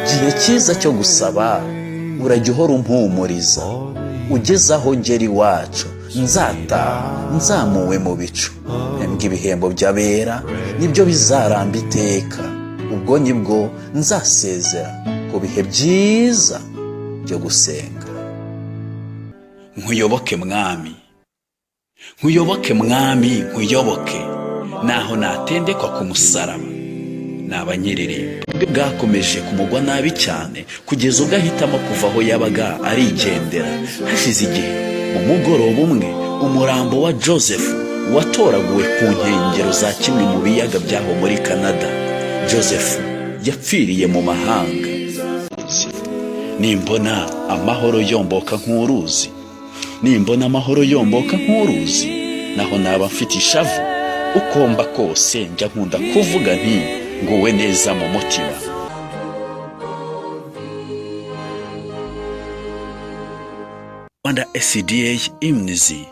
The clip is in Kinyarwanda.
gihe cyiza cyo gusaba urajya uhora umpumuriza, ugeze aho ngera iwacu nzataha nzamuwe mu bicu, mbwa ibihembo by'abera nibyo bizaramba iteka, ubwo nibwo nzasezera ku bihe byiza byo gusenga. Nkuyoboke mwami, nkuyoboke mwami, nkuyoboke naho natendekwa ku musaraba, n'abanyiririmba bwakomeje kumugwa nabi cyane kugeza ubwo ahitamo kuva aho yabaga arigendera. Hashize igihe mu mugoroba umwe umurambo wa Joseph watoraguwe ku nkengero za kimwe mu biyaga byaho muri Canada. Joseph yapfiriye mu mahanga. Nimbona amahoro yomboka nk'uruzi, nimbona amahoro yomboka nk'uruzi, naho naba mfite ishavu ukomba kose njya nkunda kuvuga nti nguwe neza mu mutima. Rwanda SDA Imnizi.